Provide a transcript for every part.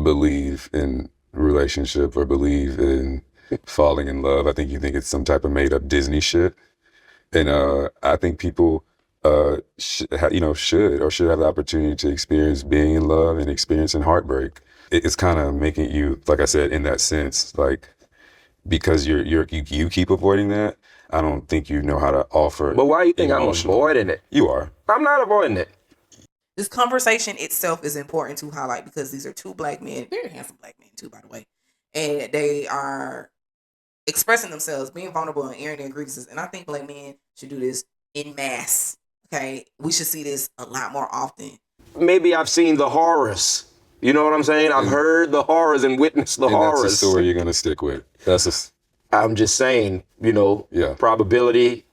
believe in relationship or believe in falling in love. I think you think it's some type of made up Disney shit. And I think people should have the opportunity to experience being in love and experiencing heartbreak. It's kind of making you, like I said, in that sense, like because you keep avoiding that. I don't think you know how to offer. But why do you think I'm emotional. avoiding it? You are. I'm not avoiding it. This conversation itself is important to highlight because these are two black men, very handsome black men too, by the way, and they are expressing themselves, being vulnerable and airing their grievances. And I think black men should do this in mass. Okay, we should see this a lot more often. Maybe I've seen the horrors. You know what I'm saying? I've heard the horrors and witnessed the horrors. That's the story you're gonna stick with. I'm just saying, probability,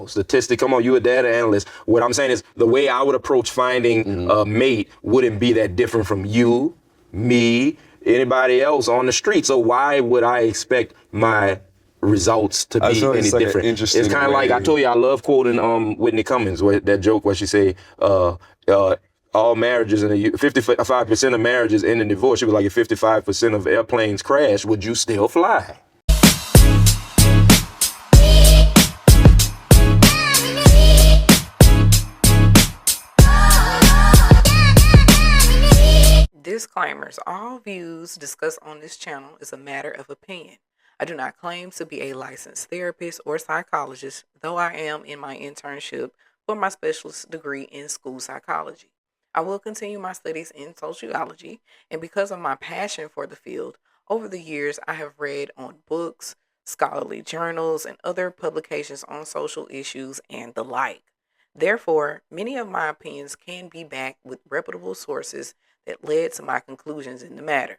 statistic. Come on, you a data analyst. What I'm saying is the way I would approach finding a mate wouldn't be that different from you, me, anybody else on the street. So why would I expect my results to be any different? It's kind of like I told you, I love quoting Whitney Cummings, that joke where she say, all marriages and 55% of marriages end in divorce. She was like, if 55% of airplanes crash, would you still fly? Disclaimers. All views discussed on this channel is a matter of opinion. I do not claim to be a licensed therapist or psychologist, though I am in my internship for my specialist degree in school psychology. I will continue my studies in sociology, and because of my passion for the field, over the years I have read on books, scholarly journals, and other publications on social issues and the like. Therefore, many of my opinions can be backed with reputable sources that led to my conclusions in the matter.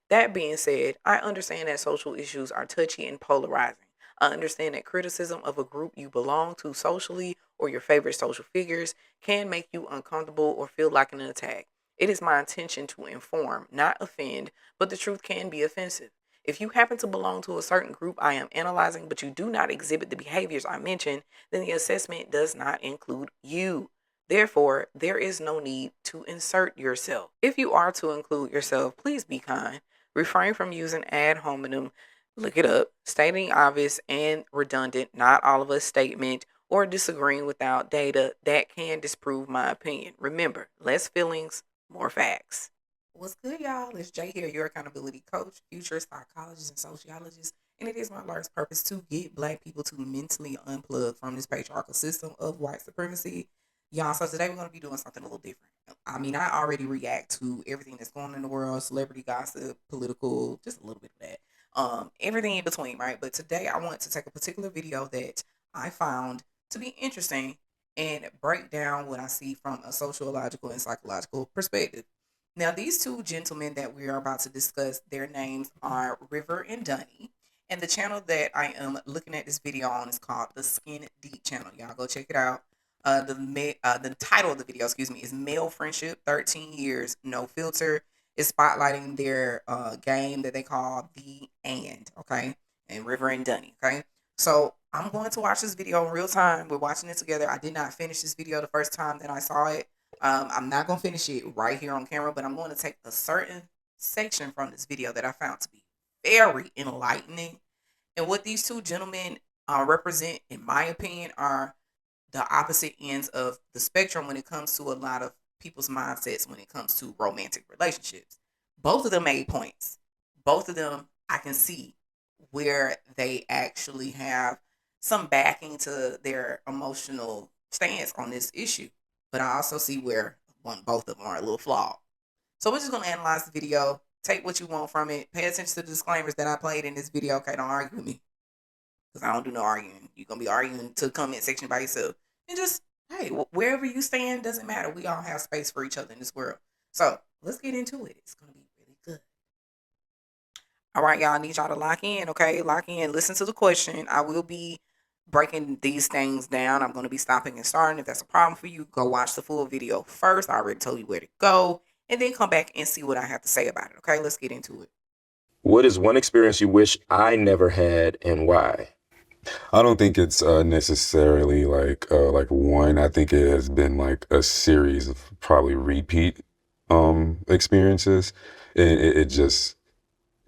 That being said, I understand that social issues are touchy and polarizing. I understand that criticism of a group you belong to socially or your favorite social figures can make you uncomfortable or feel like an attack. It is my intention to inform, not offend, but the truth can be offensive. If you happen to belong to a certain group I am analyzing, but you do not exhibit the behaviors I mentioned, then the assessment does not include you. Therefore, there is no need to insert yourself. If you are to include yourself, please be kind. Refrain from using ad hominem, look it up, stating obvious and redundant, not all of us statement, or disagreeing without data that can disprove my opinion. Remember, less feelings, more facts. What's good, y'all? It's Jay here, your accountability coach, future psychologist, and sociologist. And it is my large purpose to get black people to mentally unplug from this patriarchal system of white supremacy. Y'all, so today we're going to be doing something a little different. I mean, I already react to everything that's going on in the world, celebrity gossip, political, just a little bit of that. Everything in between, right? But today I want to take a particular video that I found to be interesting and break down what I see from a sociological and psychological perspective. Now, these two gentlemen that we are about to discuss, their names are River and Donnie. And the channel that I am looking at this video on is called the Skin Deep channel. Y'all go check it out. The title of the video, is Male Friendship, 13 Years, No Filter. It's spotlighting their game that they call The okay? And River and Donnie, okay? So I'm going to watch this video in real time. We're watching it together. I did not finish this video the first time that I saw it. I'm not going to finish it right here on camera, but I'm going to take a certain section from this video that I found to be very enlightening. And what these two gentlemen represent, in my opinion, are the opposite ends of the spectrum when it comes to a lot of people's mindsets when it comes to romantic relationships. Both of them made points. Both of them, I can see where they actually have some backing to their emotional stance on this issue. But I also see where both of them are a little flawed. So we're just going to analyze the video, take what you want from it, pay attention to the disclaimers that I played in this video. Okay, don't argue with me, because I don't do no arguing. You're going to be arguing to the comment section by yourself. And just, hey, wherever you stand, doesn't matter. We all have space for each other in this world. So let's get into it. It's going to be really good. All right, y'all, I need y'all to lock in, okay? Lock in. Listen to the question. I will be breaking these things down. I'm going to be stopping and starting. If that's a problem for you, go watch the full video first. I already told you where to go. And then come back and see what I have to say about it, okay? Let's get into it. What is one experience you wish I never had and why? I don't think it's necessarily like one. I think it has been like a series of probably repeat experiences. And it just,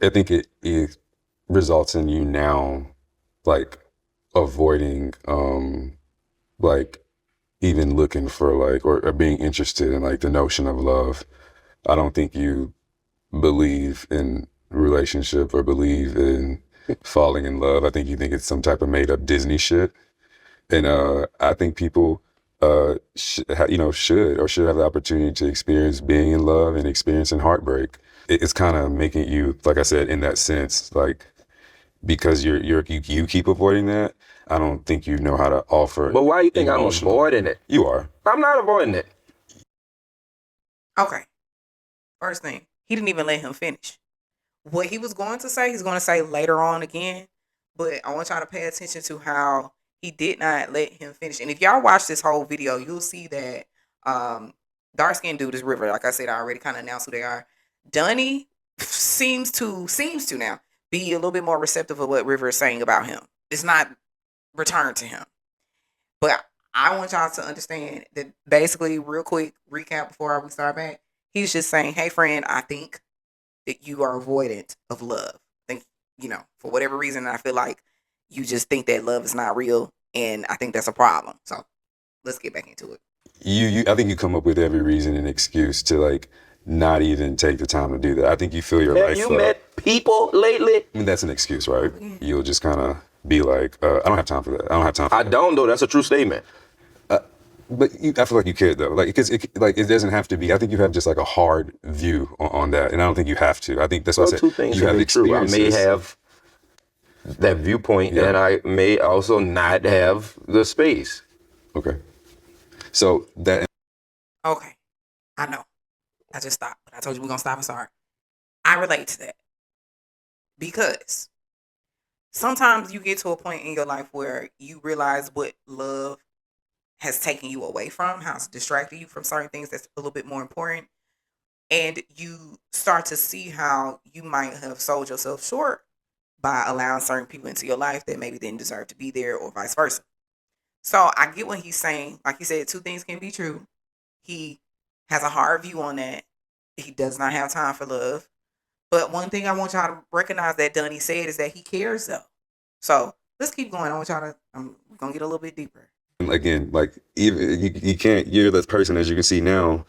I think it results in you now, like, avoiding, like, even looking for, like, or being interested in, like, the notion of love. I don't think you believe in relationship or believe in falling in love. I think you think it's some type of made up Disney shit. And I think people should have the opportunity to experience being in love and experiencing heartbreak. It's kind of making you, like I said, in that sense, like, because you keep avoiding that. I don't think you know how to offer. But why do you think I'm emotional. avoiding it? You are. I'm not avoiding it. Okay. First thing, he didn't even let him finish. What he was going to say, he's going to say later on again. But I want y'all to pay attention to how he did not let him finish. And if y'all watch this whole video, you'll see that dark skinned dude is River. Like I said, I already kind of announced who they are. Donnie seems to now be a little bit more receptive of what River is saying about him. It's not returned to him. But I want y'all to understand that basically, real quick recap before we start back. He's just saying, hey, friend, I think that you are avoidant of love. I think, for whatever reason, I feel like you just think that love is not real. And I think that's a problem. So let's get back into it. I think you come up with every reason and excuse to, like, not even take the time to do that. I think you fill your life up. Have you met people lately? I mean, that's an excuse, right? You'll just kind of be like, I don't have time for that. I don't have time for that. I don't, though. That's a true statement. But I feel like you could, though. Like, because it doesn't have to be. I think you have just, like, a hard view on that. And I don't think you have to. I think that's what I said. Two things you have can be true. I may experiences. have that viewpoint, and I may also not have the space. Okay. So that. Okay. I know. I just stopped. But I told you we're going to stop and start. I relate to that. Because sometimes you get to a point in your life where you realize what love has taken you away from, how it's distracted you from certain things that's a little bit more important. And you start to see how you might have sold yourself short by allowing certain people into your life that maybe didn't deserve to be there, or vice versa. So I get what he's saying. Like he said, two things can be true. He has a hard view on that. He does not have time for love. But one thing I want y'all to recognize that Donnie said is that he cares, though. So let's keep going. I want y'all to, we're going to get a little bit deeper. Again, like, even you can't, you're the person, as you can see now,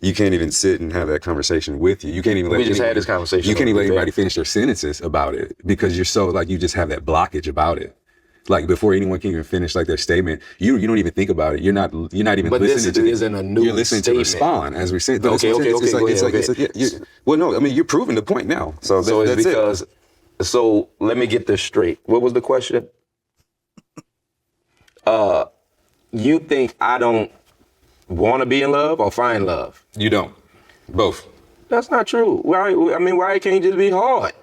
you can't even sit and have that conversation with you. You can't even We just had this conversation. You can't even let anybody finish their sentences about it because you're so, like, you just have that blockage about it. Like, before anyone can even finish, like, their statement, you don't even think about it. You're not even but listening this isn't a new You're listening statement. to respond, as we say. Okay. Well, no, I mean, you're proving the point now. So it's that's because, it. So let me get this straight. What was the question? You think I don't want to be in love or find love? You don't. Both. That's not true. Why can't it just be hard?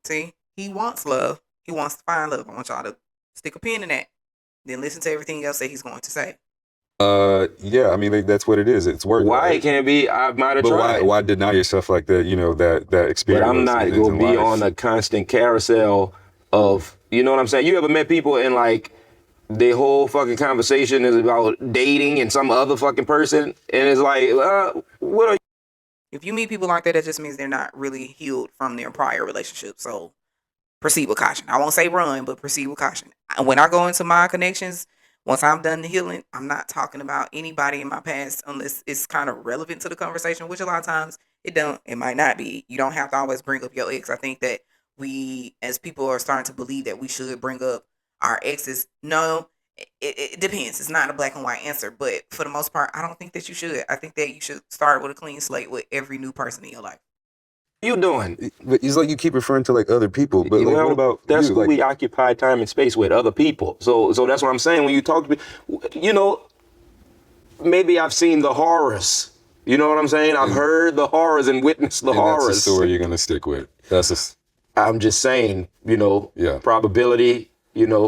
See, he wants love. He wants to find love. I want y'all to stick a pin in that. Then listen to everything else that he's going to say. Yeah, I mean, like, that's what it is. It's work. Why right? it can't be? I might have tried. Why deny yourself like that? That experience. But I'm not going to be on a constant carousel of, you know what I'm saying? You ever met people and, like, their whole fucking conversation is about dating and some other fucking person, and it's like, what are you? If you meet people like that, that just means they're not really healed from their prior relationship. So proceed with caution. I won't say run, but proceed with caution. When I go into my connections, once I'm done the healing, I'm not talking about anybody in my past unless it's kind of relevant to the conversation, which a lot of times it might not be. You don't have to always bring up your ex. I think that we, as people, are starting to believe that we should bring up our exes. No, it depends. It's not a black and white answer, but for the most part, I don't think that you should. I think that you should start with a clean slate with every new person in your life. What you doing? But it's like you keep referring to, like, other people, but, like, what about that's you? who Like, we occupy time and space with, other people. So that's what I'm saying. When you talk to me, maybe I've seen the horrors. You know what I'm saying? I've heard the horrors and witnessed the horrors. That's the story you're gonna stick with. I'm just saying, probability,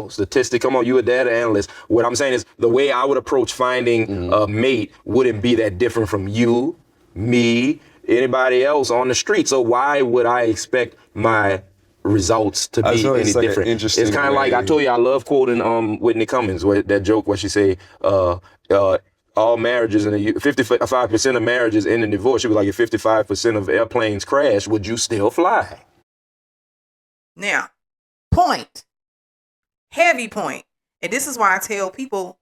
statistic. Come on, you a data analyst. What I'm saying is the way I would approach finding a mate wouldn't be that different from you, me, anybody else on the street. So why would I expect my results to be any different? It's kind of like, I told you, I love quoting Whitney Cummings, that joke where she say, all marriages and 55% of marriages end in divorce. She was like, if 55% of airplanes crash, would you still fly? Now, heavy point. And this is why I tell people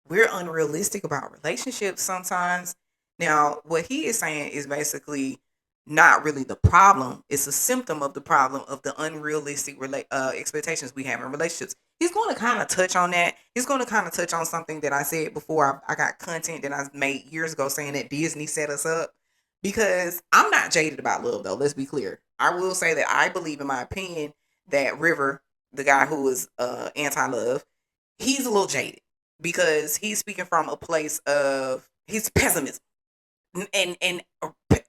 we're unrealistic about relationships sometimes. Now, what he is saying is basically not really the problem. It's a symptom of the problem of the unrealistic expectations we have in relationships. He's going to kind of touch on that. He's going to kind of touch on something that I said before. I got content that I made years ago saying that Disney set us up, because I'm not jaded about love, though. Let's be clear. I will say that I believe, in my opinion, that River, the guy who is anti-love, he's a little jaded because he's speaking from a place of his pessimism. And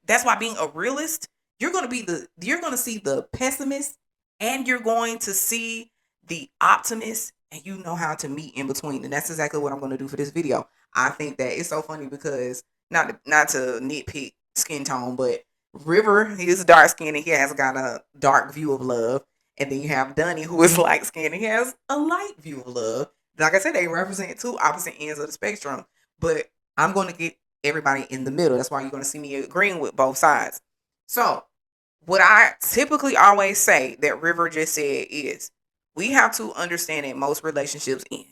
that's why, being a realist, you're going to see the pessimist and you're going to see the optimist, and you know how to meet in between. And that's exactly what I'm going to do for this video. I think that it's so funny because not to nitpick skin tone, but River, he is dark skinned and he has got a dark view of love. And then you have Donnie, who is light skinned and he has a light view of love. Like I said, they represent two opposite ends of the spectrum. But I'm going to get everybody in the middle. That's why you're going to see me agreeing with both sides. So what I typically always say that River just said is, we have to understand that most relationships end.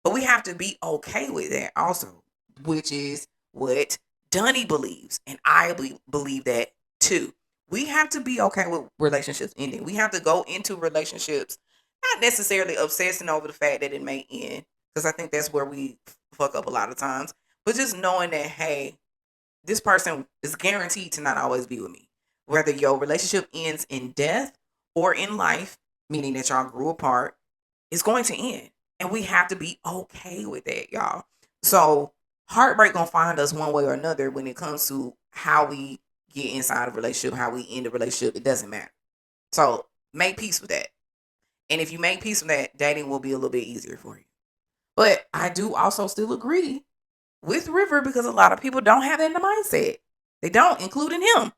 But we have to be okay with that also, which is what Donnie believes. And I believe that too. We have to be okay with relationships ending. We have to go into relationships not necessarily obsessing over the fact that it may end, because I think that's where we fuck up a lot of times, but just knowing that, hey, this person is guaranteed to not always be with me. Whether your relationship ends in death or in life, meaning that y'all grew apart, it's going to end. And we have to be okay with that, y'all. So heartbreak gonna find us one way or another when it comes to how we get inside a relationship, how we end a relationship. It doesn't matter. So make peace with that. And if you make peace with that, dating will be a little bit easier for you. But I do also still agree with River, because a lot of people don't have that in the mindset. They don't, including him.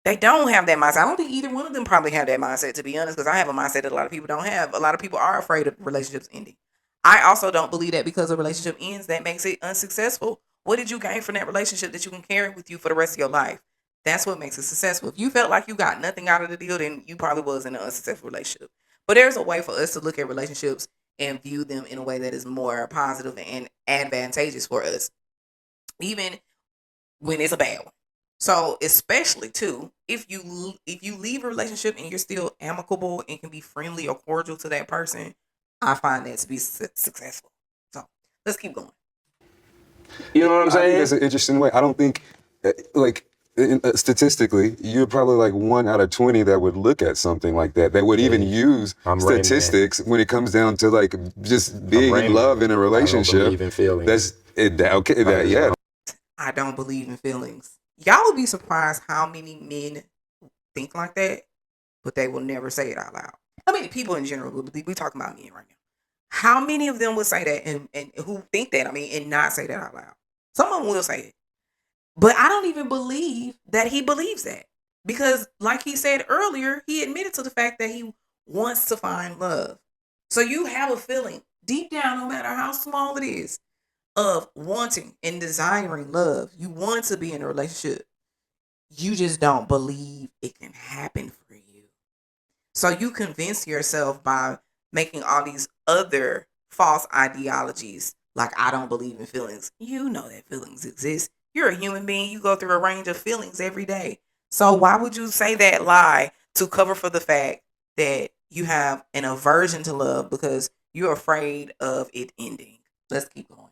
They don't have that mindset. I don't think either one of them probably have that mindset, to be honest, because I have a mindset that a lot of people don't have. A lot of people are afraid of relationships ending. I also don't believe that because a relationship ends, that makes it unsuccessful. What did you gain from that relationship that you can carry with you for the rest of your life? That's what makes it successful. If you felt like you got nothing out of the deal, then you probably was in an unsuccessful relationship. But there's a way for us to look at relationships and view them in a way that is more positive and advantageous for us, even when it's a bad one. So especially too, if you leave a relationship and you're still amicable and can be friendly or cordial to that person, I find that to be successful. So let's keep going. You know what I'm saying? I think that's an interesting way. I don't think, statistically, you're probably like 1 out of 20 that would look at something like that would even use statistics when it comes down to like just being in love in a relationship. I don't believe in feelings. I don't believe in feelings. Y'all would be surprised how many men think like that, but they will never say it out loud. I mean, people in general, we talking about men right now. How many of them would say that and who think that, and not say that out loud? Some of them will say it. But I don't even believe that he believes that. Because like he said earlier, he admitted to the fact that he wants to find love. So you have a feeling deep down, no matter how small it is, of wanting and desiring love. You want to be in a relationship. You just don't believe it can happen for you. So you convince yourself by making all these other false ideologies, like I don't believe in feelings. You know that feelings exist. You're a human being. You go through a range of feelings every day. So why would you say that lie to cover for the fact that you have an aversion to love because you're afraid of it ending? Let's keep going.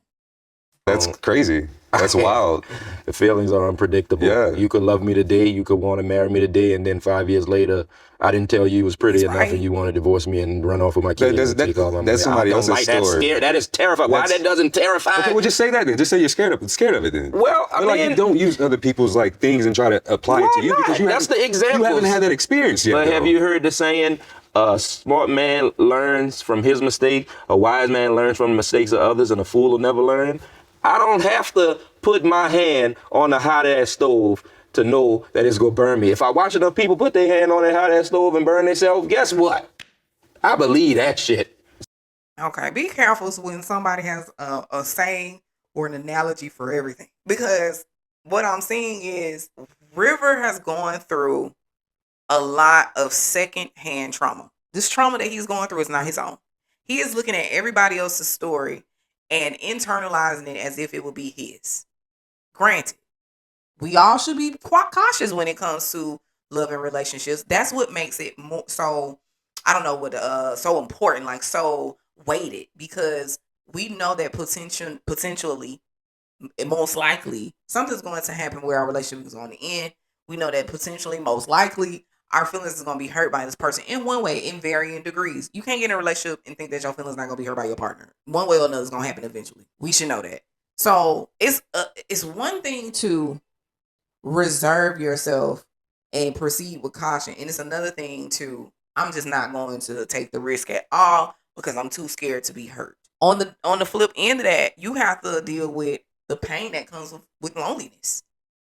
That's crazy. That's wild. The feelings are unpredictable. Yeah. You could love me today, you could want to marry me today, and then 5 years later, I didn't tell you it was pretty enough, and you want to divorce me and run off with my kids. That's somebody else's story. That is terrifying. Why that doesn't terrify? Okay, well, just say that then. Just say you're scared of it then. Well, I mean, you don't use other people's like things and try to apply it to you because that's the example. You haven't had that experience yet. But have you heard the saying? A smart man learns from his mistake. A wise man learns from the mistakes of others, and a fool will never learn. I don't have to put my hand on a hot ass stove to know that it's gonna burn me. If I watch enough people put their hand on that hot ass stove and burn themselves, guess what? I believe that shit. Okay, be careful when somebody has a saying or an analogy for everything. Because what I'm seeing is River has gone through a lot of secondhand trauma. This trauma that he's going through is not his own. He is looking at everybody else's story and internalizing it as if it would be his. Granted, we all should be quite cautious when it comes to love and relationships. That's what makes it more so, I don't know what so important, like so weighted, because we know that potentially, most likely, something's going to happen where our relationship is going to end. We know that potentially, most likely, our feelings is going to be hurt by this person in one way, in varying degrees. You can't get in a relationship and think that your feelings not going to be hurt by your partner. One way or another is going to happen eventually. We should know that. So it's one thing to reserve yourself and proceed with caution, and it's another thing to, I'm just not going to take the risk at all because I'm too scared to be hurt. On the flip end of that, you have to deal with the pain that comes with loneliness.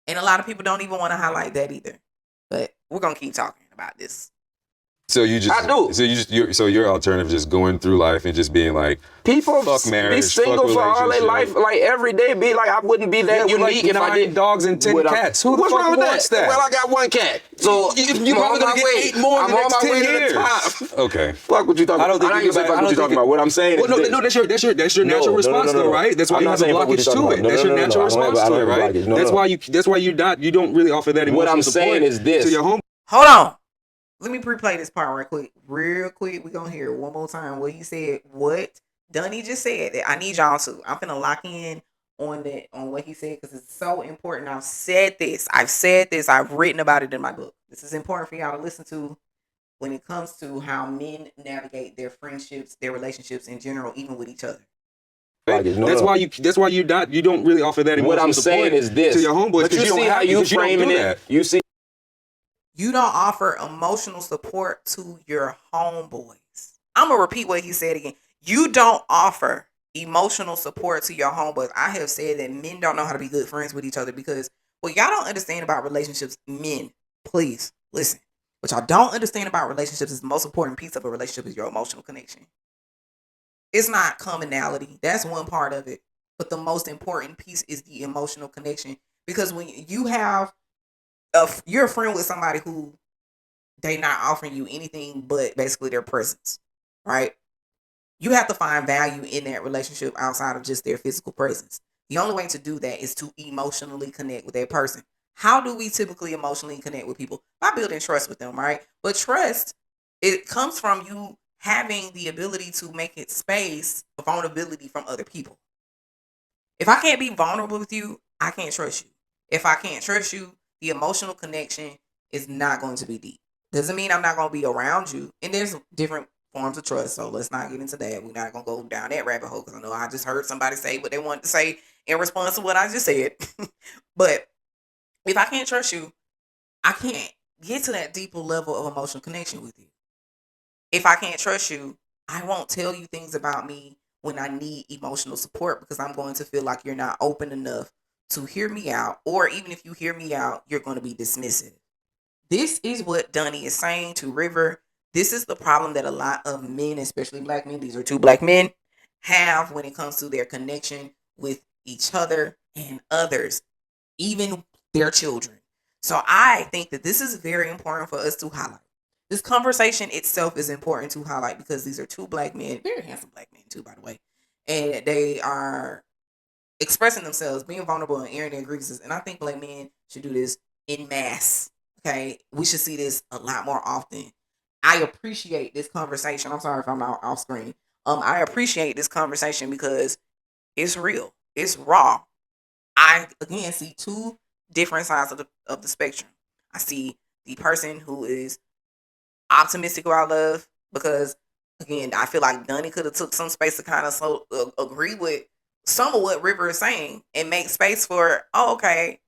And a lot of people don't even want to highlight that either. But we're going to keep talking about this. So you just, I do. So your alternative is just going through life and just being like, people fuck marriage, be single fuck for all their life, like every day. Be like, I wouldn't be that unique if I did. dogs and 10 cats. Who the What's fuck wrong with wants that? Well, I got one cat, so you probably gonna get 8 more in the next 10 years. Okay. Fuck what you talking about. I ain't gonna say fuck what you talking about. What I'm saying is no, that's your natural response though, right? That's why you have a blockage to it. That's your natural response to it, right? That's why you don't really offer that emotional support. What I'm saying is this. To your home. Hold on. Let me replay this part right quick. Real quick. We're going to hear it one more time. What he said, what Donnie just said. I need y'all to. I'm going to lock in on what he said because it's so important. I've said this. I've written about it in my book. This is important for y'all to listen to when it comes to how men navigate their friendships, their relationships in general, even with each other. That's why you don't really offer that emotional what I'm support saying is this. To your homeboys. But you see how you framing it. You see. You don't offer emotional support to your homeboys. I'm going to repeat what he said again. You don't offer emotional support to your homeboys. I have said that men don't know how to be good friends with each other because what y'all don't understand about relationships, men, please listen. What y'all don't understand about relationships is the most important piece of a relationship is your emotional connection. It's not commonality. That's one part of it. But the most important piece is the emotional connection. Because when you have you're a friend with somebody who they not offering you anything but basically their presence, right? You have to find value in that relationship outside of just their physical presence. The only way to do that is to emotionally connect with that person. How do we typically emotionally connect with people? By building trust with them, right? But trust, it comes from you having the ability to make it space for vulnerability from other people. If I can't be vulnerable with you, I can't trust you. If I can't trust you, the emotional connection is not going to be deep. Doesn't mean I'm not going to be around you. And there's different forms of trust. So let's not get into that. We're not going to go down that rabbit hole because I know I just heard somebody say what they wanted to say in response to what I just said. But if I can't trust you, I can't get to that deeper level of emotional connection with you. If I can't trust you, I won't tell you things about me when I need emotional support because I'm going to feel like you're not open enough to hear me out, or even if you hear me out, you're going to be dismissive. This is what Donnie is saying to River. This is the problem that a lot of men, especially black men, these are two black men, have when it comes to their connection with each other and others, even their children. So I think that this is very important for us to highlight. This conversation itself is important to highlight because these are two black men, very handsome black men too, by the way, and they are expressing themselves, being vulnerable and airing their grievances. And I think black men should do this in mass. Okay. We should see this a lot more often. I appreciate this conversation. I'm sorry if I'm not off screen. I appreciate this conversation because it's real. It's raw. I again see two different sides of the spectrum. I see the person who is optimistic about love because again, I feel like Donnie could have took some space to kind of agree with some of what River is saying and make space for, oh, okay,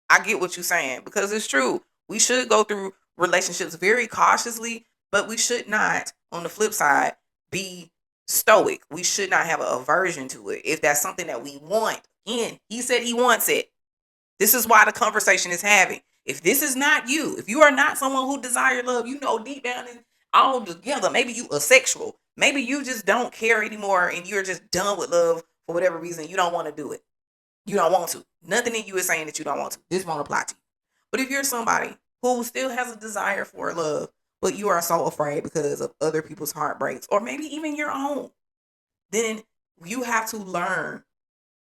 I get what you're saying because it's true. We should go through relationships very cautiously, but we should not, on the flip side, be stoic. We should not have an aversion to it. If that's something that we want, again, he said he wants it. This is why the conversation is having. If this is not you, if you are not someone who desires love, you know deep down in all together, maybe you asexual. Maybe you just don't care anymore and you're just done with love for whatever reason. You don't want to do it. You don't want to. Nothing in you is saying that you don't want to. This won't apply to you. But if you're somebody who still has a desire for love, but you are so afraid because of other people's heartbreaks, or maybe even your own, then you have to learn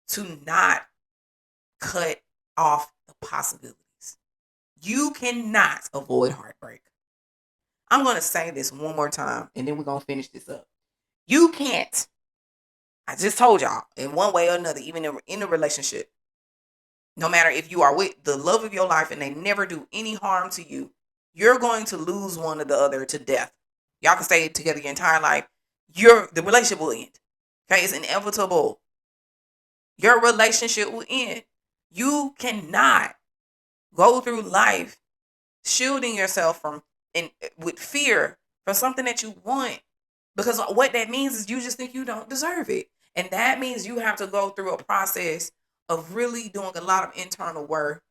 to not cut off the possibilities. You cannot avoid heartbreak. I'm going to say this one more time, and then we're going to finish this up. You can't. I just told y'all, in one way or another, even in a relationship, no matter if you are with the love of your life and they never do any harm to you, you're going to lose one or the other to death. Y'all can stay together your entire life. The relationship will end. Okay, it's inevitable. Your relationship will end. You cannot go through life shielding yourself from and with fear from something that you want, because what that means is you just think you don't deserve it, and that means you have to go through a process of really doing a lot of internal work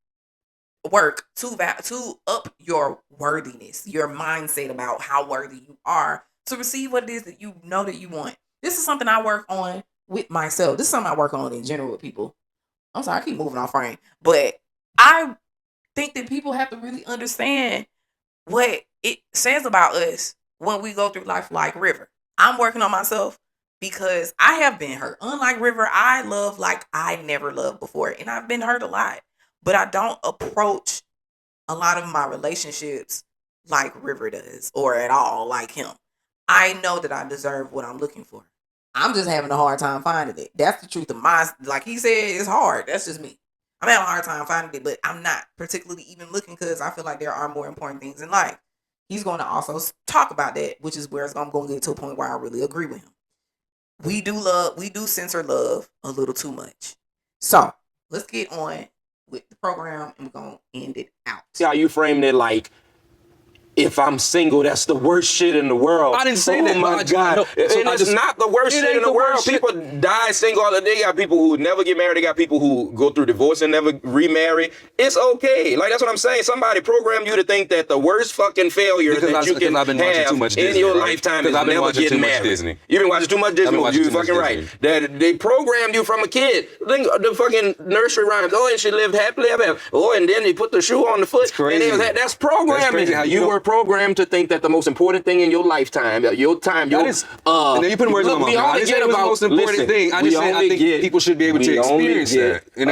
to up your worthiness, your mindset about how worthy you are to receive what it is that you know that you want. This is something I work on with myself. This is something I work on in general with people. I'm sorry, I keep moving off frame, but I think that people have to really understand what it says about us when we go through life like River. I'm working on myself because I have been hurt. Unlike River, I love like I never loved before, and I've been hurt a lot. But I don't approach a lot of my relationships like River does, or at all like him. I know that I deserve what I'm looking for. I'm just having a hard time finding it. That's the truth of like he said, it's hard. That's just me. I'm having a hard time finding it, but I'm not particularly even looking because I feel like there are more important things in life. He's going to also talk about that, which is where I'm going to get to a point where I really agree with him. We do censor love a little too much. So let's get on with the program and we're going to end it out. See how you framed it, like, if I'm single, that's the worst shit in the world. I didn't say that. Oh my God. No, It's not the worst shit in the world. People die single. They got people who never get married. They got people who go through divorce and never remarry. It's okay. Like, that's what I'm saying. Somebody programmed you to think that the worst fucking failure that you can have in your lifetime is never getting married. Disney. You've been watching too much Disney. You're fucking right. That they programmed you from a kid. Think the fucking nursery rhymes. Oh, and she lived happily ever after. Oh, and then they put the shoe on the foot. That's crazy. And that's programming. How you were programmed to think that the most important thing in your lifetime, and then you put words in my mouth. I didn't say it was the most important thing. I just said I think people should be able to experience that. And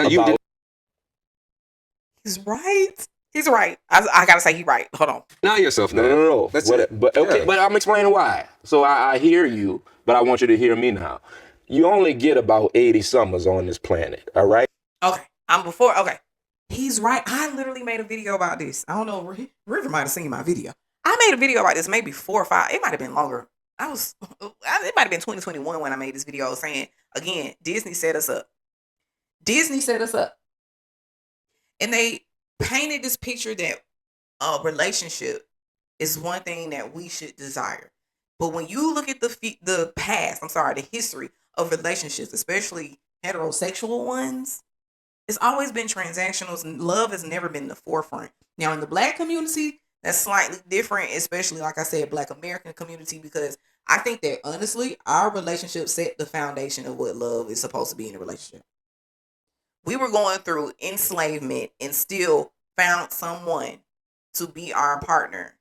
He's right. He's right. I gotta say he's right. Hold on. Not yourself. No. But okay, but I'm explaining why. So I hear you, but I want you to hear me now. You only get about 80 summers on this planet. All right. Okay. Okay. He's right. I literally made a video about this. I don't know. River might have seen my video. I made a video about this maybe 4 or 5. It might have been longer. It might have been 2021 when I made this video saying, again, Disney set us up. And they painted this picture that a relationship is one thing that we should desire. But when you look at the history of relationships, especially heterosexual ones, it's always been transactional. Love has never been the forefront. Now, in the Black community, that's slightly different, especially, like I said, Black American community, because I think that, honestly, our relationship set the foundation of what love is supposed to be in a relationship. We were going through enslavement and still found someone to be our partner,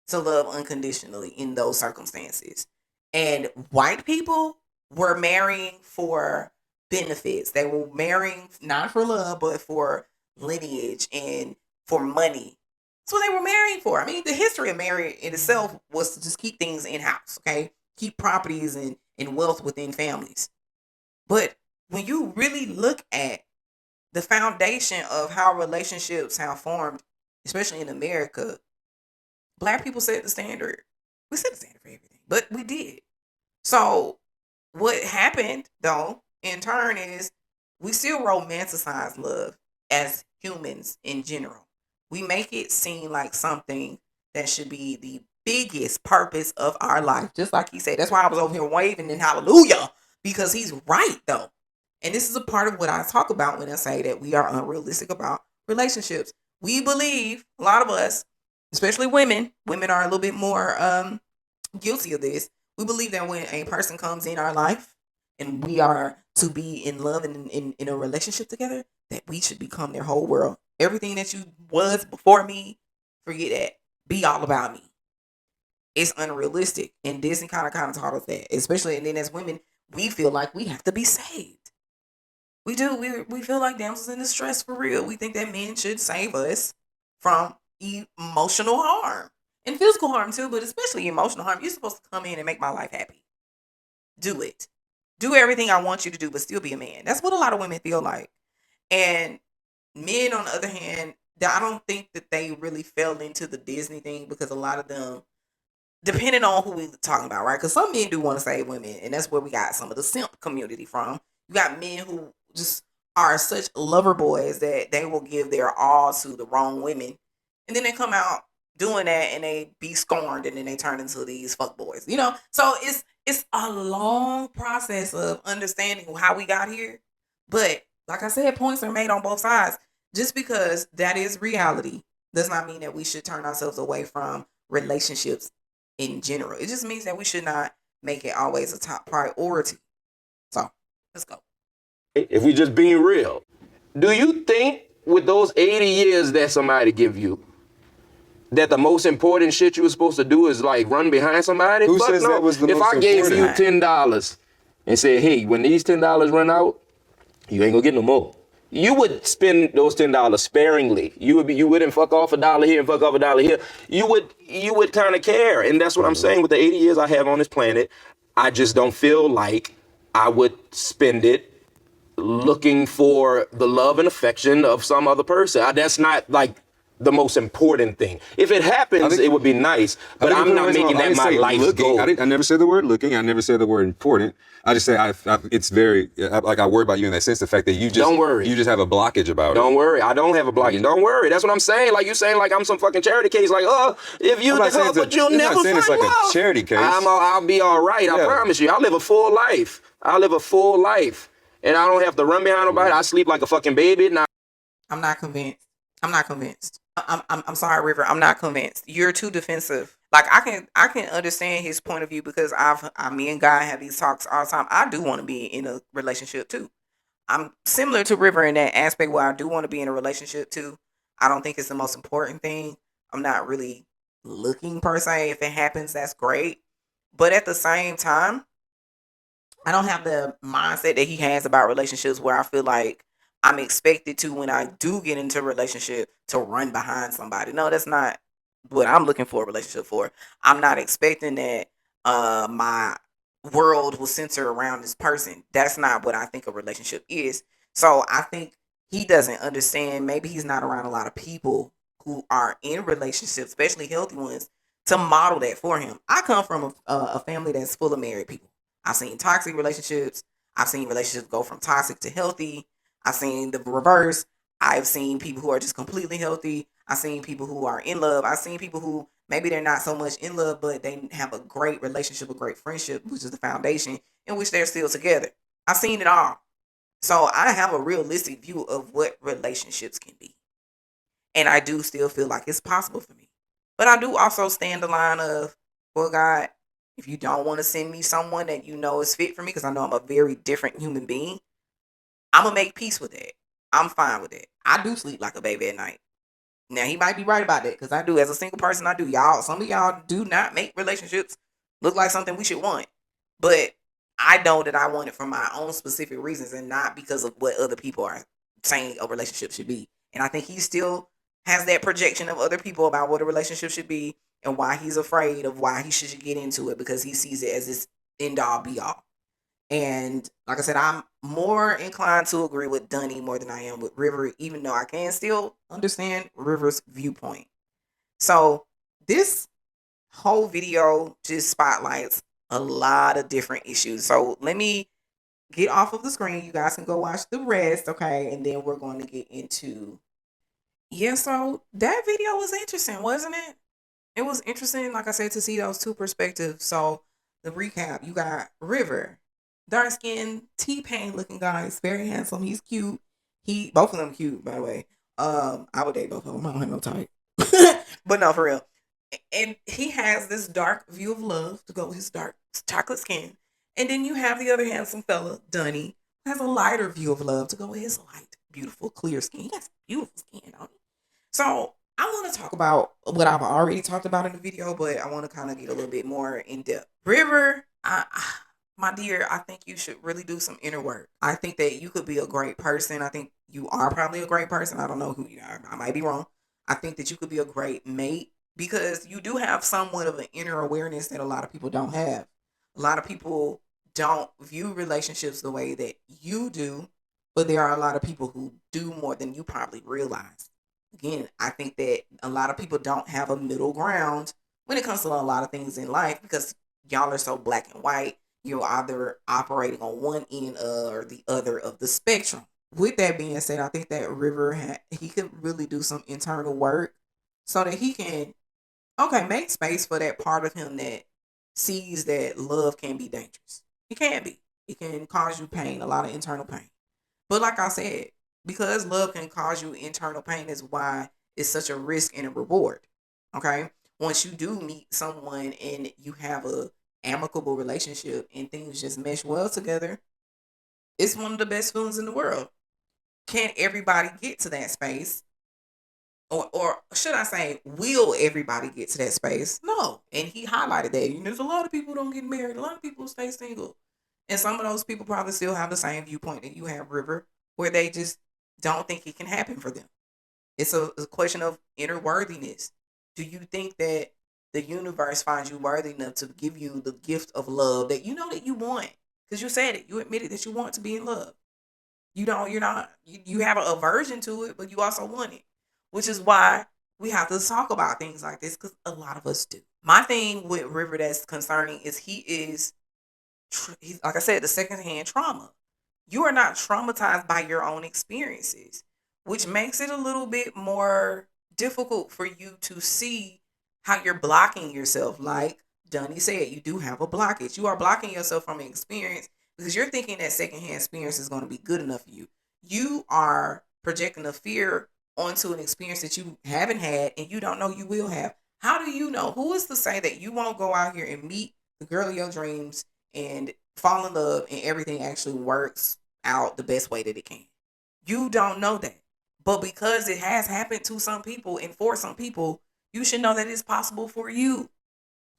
to love unconditionally in those circumstances. And white people were marrying for benefits. They were marrying not for love, but for lineage and for money. That's what they were marrying for. I mean, the history of marriage in itself was to just keep things in-house, okay? Keep properties and wealth within families. But when you really look at the foundation of how relationships have formed, especially in America, Black people set the standard. We set the standard for everything, but we did. So what happened, though, in turn, is we still romanticize love as humans in general. We make it seem like something that should be the biggest purpose of our life. Just like he said. That's why I was over here waving and hallelujah. Because he's right, though. And this is a part of what I talk about when I say that we are unrealistic about relationships. We believe, a lot of us, especially women are a little bit more guilty of this. We believe that when a person comes in our life and we are to be in love and in a relationship together, that we should become their whole world. Everything that you was before me, forget that. Be all about me. It's unrealistic. And Disney kind of taught us that. Especially, and then as women, we feel like we have to be saved. We do. We feel like damsels in distress for real. We think that men should save us from emotional harm and physical harm too, but especially emotional harm. You're supposed to come in and make my life happy. Do it. Do everything I want you to do, but still be a man. That's what a lot of women feel like. And men, on the other hand, I don't think that they really fell into the Disney thing, because a lot of them, depending on who we're talking about, right? Because some men do want to save women, and that's where we got some of the simp community from. You got men who just are such lover boys that they will give their all to the wrong women, and then they come out doing that and they be scorned, and then they turn into these fuck boys, you know? So it's a long process of understanding how we got here. But like I said, points are made on both sides. Just because that is reality does not mean that we should turn ourselves away from relationships in general. It just means that we should not make it always a top priority. So let's go. If we just being real, do you think with those 80 years that somebody give you, that the most important shit you were supposed to do is like run behind somebody? Who says that was the if most I gave you important? $10 and said, hey, when these $10 run out, you ain't gonna get no more, you would spend those $10 sparingly. You wouldn't fuck off $1 here and fuck off $1 here. You would kind of care. And that's what I'm saying. With the 80 years I have on this planet, I just don't feel like I would spend it looking for the love and affection of some other person. That's not like the most important thing. If it happens, it would be nice, but I'm not making that my life's goal. I never said the word looking. I never said the word important. I just say it's very, like, I worry about you in that sense, the fact that you just, don't worry. You just have a blockage about it. Don't worry. I don't have a blockage. Don't worry. That's what I'm saying. Like, you saying like I'm some fucking charity case. Like, if you but you'll never find it's like love. a charity case. I'll be all right. I promise you. I live a full life. And I don't have to run behind nobody. I sleep like a fucking baby. I'm not convinced. I'm sorry, River. I'm not convinced. You're too defensive. Like, I can understand his point of view, because me and Guy have these talks all the time. I do want to be in a relationship too. I'm similar to River in that aspect where I do want to be in a relationship too. I don't think it's the most important thing. I'm not really looking per se. If it happens, that's great. But at the same time, I don't have the mindset that he has about relationships, where I feel like I'm expected to, when I do get into a relationship, to run behind somebody. No, that's not what I'm looking for a relationship for. I'm not expecting that my world will center around this person. That's not what I think a relationship is. So I think he doesn't understand. Maybe he's not around a lot of people who are in relationships, especially healthy ones, to model that for him. I come from a family that's full of married people. I've seen toxic relationships. I've seen relationships go from toxic to healthy. I've seen the reverse. I've seen people who are just completely healthy. I've seen people who are in love. I've seen people who maybe they're not so much in love, but they have a great relationship, a great friendship, which is the foundation in which they're still together. I've seen it all. So I have a realistic view of what relationships can be. And I do still feel like it's possible for me. But I do also stand the line of, well, God, if you don't want to send me someone that you know is fit for me, because I know I'm a very different human being, I'm going to make peace with that. I'm fine with it. I do sleep like a baby at night. Now, he might be right about that, because I do. As a single person, I do. Some of y'all do not make relationships look like something we should want. But I know that I want it for my own specific reasons, and not because of what other people are saying a relationship should be. And I think he still has that projection of other people about what a relationship should be, and why he's afraid of why he should get into it, because he sees it as this end all be all. And like I said, I'm more inclined to agree with Donnie more than I am with River, even though I can still understand River's viewpoint. So this whole video just spotlights a lot of different issues. So let me get off of the screen. You guys can go watch the rest, okay? And then we're going to get into... Yeah, so that video was interesting, wasn't it? It was interesting, like I said, to see those two perspectives. So the recap, you got River, dark skinned T-Pain looking guy. He's very handsome. He's cute. Both of them cute, by the way. I would date both of them. I don't have no type. But no, for real. And he has this dark view of love to go with his dark chocolate skin. And then you have the other handsome fella, Donnie, who has a lighter view of love to go with his light, beautiful, clear skin. He got some beautiful skin on him. So I want to talk about what I've already talked about in the video, but I want to kind of get a little bit more in depth. River, my dear, I think you should really do some inner work. I think that you could be a great person. I think you are probably a great person. I don't know who you are. I might be wrong. I think that you could be a great mate because you do have somewhat of an inner awareness that a lot of people don't have. A lot of people don't view relationships the way that you do, but there are a lot of people who do more than you probably realize. Again, I think that a lot of people don't have a middle ground when it comes to a lot of things in life because y'all are so black and white. You're either operating on one end or the other of the spectrum. With that being said, I think that River he could really do some internal work so that he can make space for that part of him that sees that love can be dangerous. It can be. It can cause you pain, a lot of internal pain. But like I said, because love can cause you internal pain is why it's such a risk and a reward. Okay? Once you do meet someone and you have a amicable relationship and things just mesh well together, it's one of the best feelings in the world. Can't everybody get to that space? Or should I say, will everybody get to that space? No. And he highlighted that. There's a lot of people who don't get married. A lot of people stay single. And some of those people probably still have the same viewpoint that you have, River, where they just don't think it can happen for them. It's a question of inner worthiness. Do you think that the universe finds you worthy enough to give you the gift of love that you know that you want? Because you said it. You admitted that you want to be in love. You have an aversion to it, but you also want it, which is why we have to talk about things like this because a lot of us do. My thing with River that's concerning is he's like I said, the secondhand trauma. You are not traumatized by your own experiences, which makes it a little bit more difficult for you to see how you're blocking yourself. Like Donnie said, you do have a blockage. You are blocking yourself from an experience because you're thinking that secondhand experience is going to be good enough for you. You are projecting a fear onto an experience that you haven't had and you don't know you will have. How do you know? Who is to say that you won't go out here and meet the girl of your dreams and fall in love and everything actually works out the best way that it can? You don't know that. But because it has happened to some people and for some people, you should know that it's possible for you.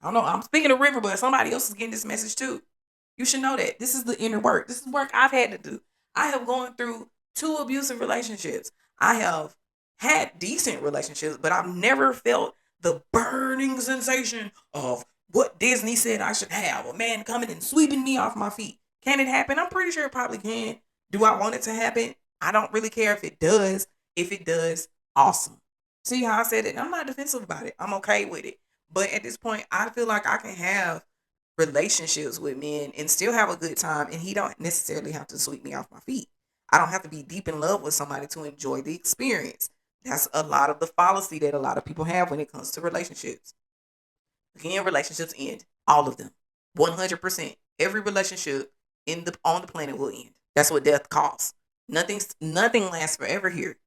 I don't know. I'm speaking to River, but somebody else is getting this message too. You should know that this is the inner work. This is work I've had to do. I have gone through 2 abusive relationships. I have had decent relationships, but I've never felt the burning sensation of what Disney said I should have. A man coming and sweeping me off my feet. Can it happen? I'm pretty sure it probably can. Do I want it to happen? I don't really care if it does. If it does, awesome. See how I said it? I'm not defensive about it. I'm okay with it. But at this point, I feel like I can have relationships with men and still have a good time, and he don't necessarily have to sweep me off my feet. I don't have to be deep in love with somebody to enjoy the experience. That's a lot of the fallacy that a lot of people have when it comes to relationships. Again, relationships end. All of them. 100%. Every relationship on the planet will end. That's what death costs. Nothing lasts forever here.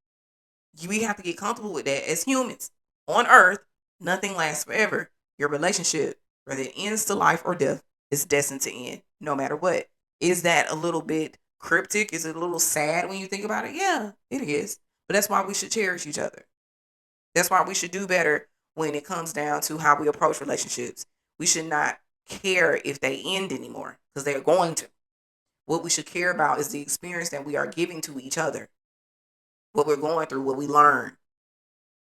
We have to get comfortable with that as humans. On earth, nothing lasts forever. Your relationship, whether it ends to life or death, is destined to end no matter what. Is that a little bit cryptic? Is it a little sad when you think about it? Yeah, it is. But that's why we should cherish each other. That's why we should do better when it comes down to how we approach relationships. We should not care if they end anymore because they're going to. What we should care about is the experience that we are giving to each other, what we're going through, what we learn.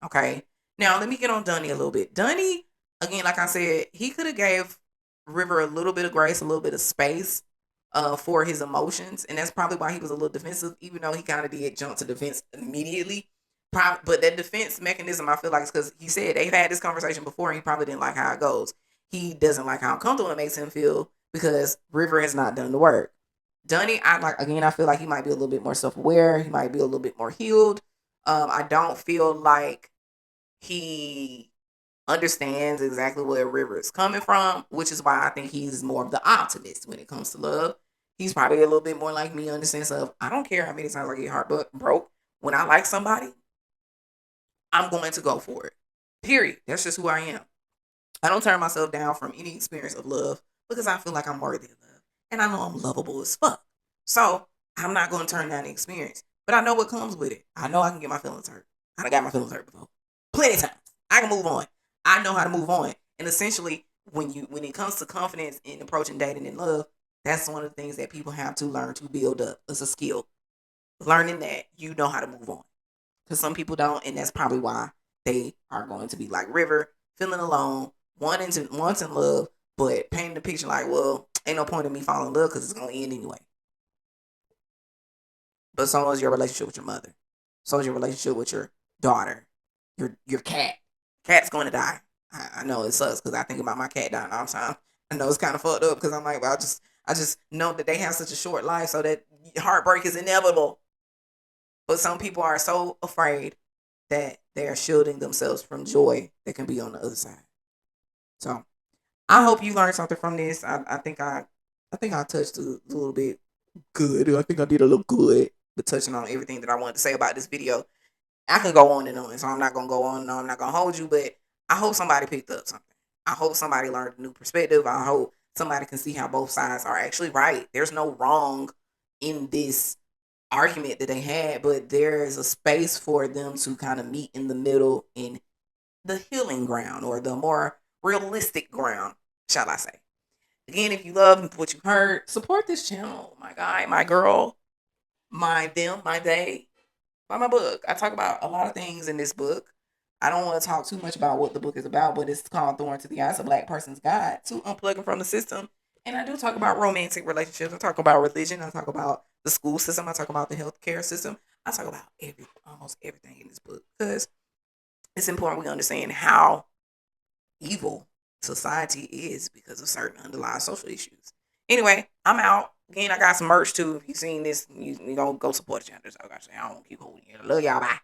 Okay. Now let me get on Donnie a little bit. Donnie, again, like I said, he could have gave River a little bit of grace, a little bit of space for his emotions, and that's probably why he was a little defensive, even though he kind of did jump to defense immediately. But that defense mechanism, I feel like, is because he said they've had this conversation before, and he probably didn't like how it goes. He doesn't like how uncomfortable it makes him feel because River has not done the work. Donnie, I feel like he might be a little bit more self-aware. He might be a little bit more healed. I don't feel like he understands exactly where River is coming from, which is why I think he's more of the optimist when it comes to love. He's probably a little bit more like me in the sense of, I don't care how many times I get broke. When I like somebody, I'm going to go for it. Period. That's just who I am. I don't turn myself down from any experience of love because I feel like I'm worthy of love. and I know I'm lovable as fuck. So I'm not going to turn down the experience, but I know what comes with it. I know I can get my feelings hurt. I done got my feelings hurt before, plenty of times. I can move on. I know how to move on. And essentially, when it comes to confidence in approaching dating and love, that's one of the things that people have to learn to build up. It's a skill. Learning that you know how to move on. Because some people don't, and that's probably why they are going to be like River, feeling alone, wanting love, but painting the picture like, well, ain't no point in me falling in love because it's going to end anyway. But so is your relationship with your mother. So is your relationship with your daughter, your cat. Cat's going to die. I know it sucks because I think about my cat dying all the time. I know it's kind of fucked up because I'm like, well, I just know that they have such a short life, so that heartbreak is inevitable. But some people are so afraid that they are shielding themselves from joy that can be on the other side. So I hope you learned something from this. I think I touched a little bit good. I think I did a little good, but touching on everything that I wanted to say about this video. I can go on and on, so I'm not gonna go on and on. I'm not gonna hold you, but I hope somebody picked up something. I hope somebody learned a new perspective. I hope somebody can see how both sides are actually right. There's no wrong in this argument that they had, but there is a space for them to kind of meet in the middle in the healing ground or the more realistic ground, shall I say. Again, if you love what you heard, support this channel. My guy, my girl, my them, my they. Buy my book. I talk about a lot of things in this book. I don't want to talk too much about what the book is about, but it's called Thorn to the Eyes, a Black Person's Guide to Unplugging from the System. And I do talk about romantic relationships. I talk about religion. I talk about the school system. I talk about the healthcare system. I talk about almost everything in this book because it's important we understand how evil society is because of certain underlying social issues. Anyway, I'm out. Again, I got some merch too. If you've seen this, you don't go support the channel. So I don't keep holding you. I love y'all. Bye.